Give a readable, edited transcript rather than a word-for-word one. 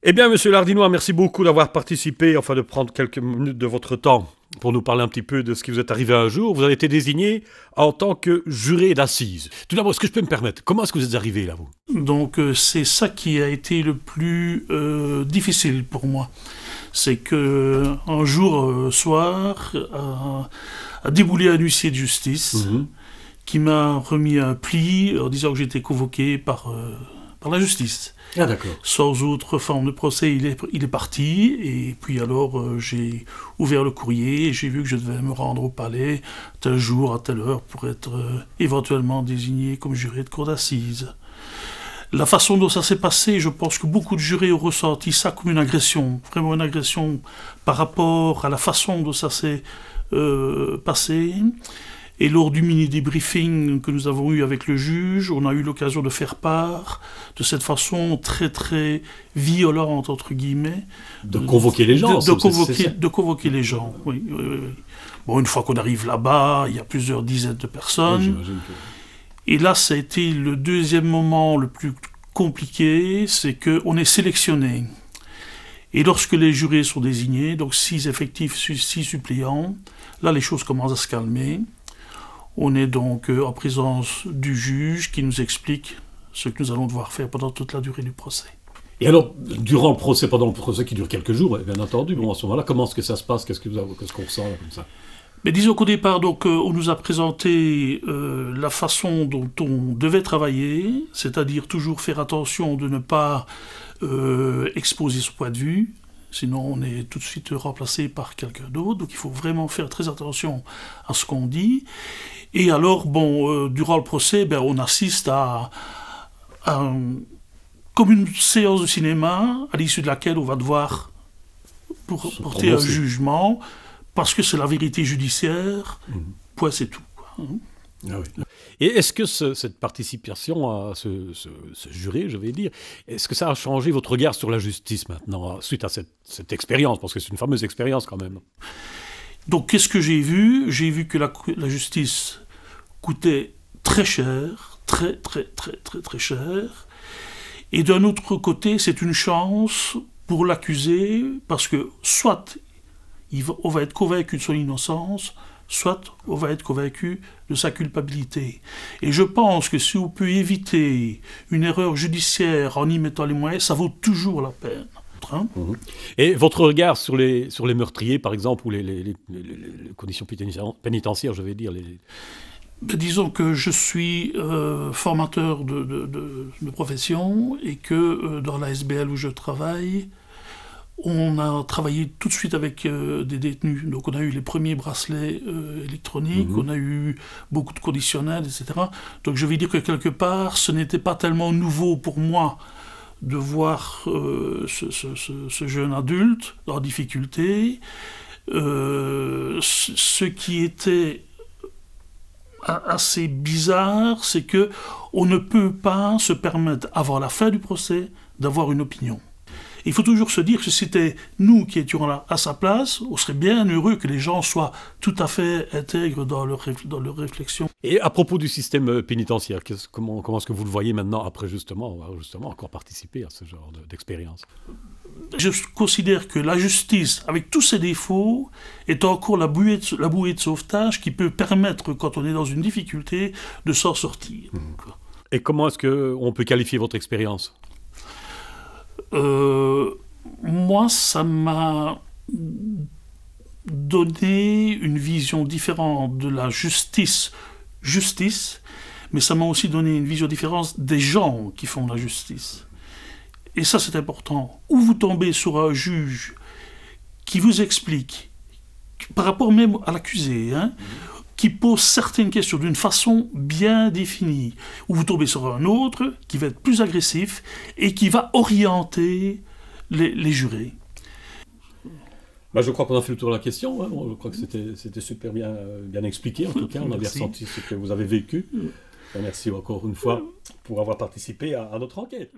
Eh bien, monsieur Lardinois, merci beaucoup d'avoir participé, enfin de prendre quelques minutes de votre temps pour nous parler un petit peu de ce qui vous est arrivé un jour. Vous avez été désigné en tant que juré d'assises. Tout d'abord, est-ce que je peux me permettre, comment est-ce que vous êtes arrivé là, vous? Donc c'est ça qui a été le plus difficile pour moi. C'est que un jour soir a déboulé un huissier de justice qui m'a remis un pli en disant que j'étais convoqué par la justice. Ah, d'accord. Sans autre forme de procès, il est parti, et puis alors j'ai ouvert le courrier et j'ai vu que je devais me rendre au palais tel jour, à telle heure, pour être éventuellement désigné comme juré de cour d'assises. La façon dont ça s'est passé, je pense que beaucoup de jurés ont ressenti ça comme une agression, vraiment une agression par rapport à la façon dont ça s'est passé. Et lors du mini-débriefing que nous avons eu avec le juge, on a eu l'occasion de faire part de cette façon très très violente, entre guillemets. De convoquer les gens. De convoquer les gens, oui, oui, oui. Bon, une fois qu'on arrive là-bas, il y a plusieurs dizaines de personnes. Oui, et là, ça a été le deuxième moment le plus compliqué, c'est qu'on est sélectionné. Et lorsque les jurés sont désignés, donc 6 effectifs, 6 suppléants, là les choses commencent à se calmer. On est donc en présence du juge qui nous explique ce que nous allons devoir faire pendant toute la durée du procès. Et alors, durant le procès, pendant le procès qui dure quelques jours, bien entendu, bon, à ce moment-là, comment est-ce que ça se passe? Qu'est-ce qu'on ressent là, comme ça? Mais disons qu'au départ, donc, on nous a présenté la façon dont on devait travailler, c'est-à-dire toujours faire attention de ne pas exposer son point de vue, sinon on est tout de suite remplacé par quelqu'un d'autre, donc il faut vraiment faire très attention à ce qu'on dit. Et alors, bon, durant le procès, on assiste à comme une séance de cinéma, à l'issue de laquelle on va devoir porter un jugement, parce que c'est la vérité judiciaire, point c'est tout. Ah oui. Et est-ce que cette participation à ce juré, je vais dire, est-ce que ça a changé votre regard sur la justice maintenant, suite à cette expérience, parce que c'est une fameuse expérience quand même? Donc qu'est-ce que j'ai vu? J'ai vu que la justice coûtait très cher, très très très très très cher, et d'un autre côté, c'est une chance pour l'accusé, parce que soit on va être convaincu de son innocence, soit on va être convaincu de sa culpabilité. Et je pense que si on peut éviter une erreur judiciaire en y mettant les moyens, ça vaut toujours la peine. Et votre regard sur les meurtriers, par exemple, ou les conditions pénitentiaires, je vais dire Disons que je suis formateur de profession, et que dans la SBL où je travaille, on a travaillé tout de suite avec des détenus. Donc on a eu les premiers bracelets électroniques, on a eu beaucoup de conditionnels, etc. Donc je vais dire que quelque part, ce n'était pas tellement nouveau pour moi de voir ce jeune adulte en difficulté. Ce qui était assez bizarre, c'est que on ne peut pas se permettre, avant la fin du procès, d'avoir une opinion. Il faut toujours se dire que si c'était nous qui étions là à sa place, on serait bien heureux que les gens soient tout à fait intègres dans leur réflexion. Et à propos du système pénitentiaire, comment est-ce que vous le voyez maintenant, après justement encore participer à ce genre d'expérience? Je considère que la justice, avec tous ses défauts, est encore la bouée de sauvetage qui peut permettre, quand on est dans une difficulté, de s'en sortir. Et comment est-ce qu'on peut qualifier votre expérience? Moi, ça m'a donné une vision différente de la justice, mais ça m'a aussi donné une vision différente des gens qui font la justice. Et ça, c'est important. Ou vous tombez sur un juge qui vous explique, par rapport même à l'accusé, qui pose certaines questions d'une façon bien définie, ou vous tombez sur un autre qui va être plus agressif et qui va orienter les jurés. Je crois qu'on a fait le tour de la question. Je crois que c'était super bien expliqué. En tout cas, on a bien ressenti ce que vous avez vécu. Merci encore une fois pour avoir participé à notre enquête.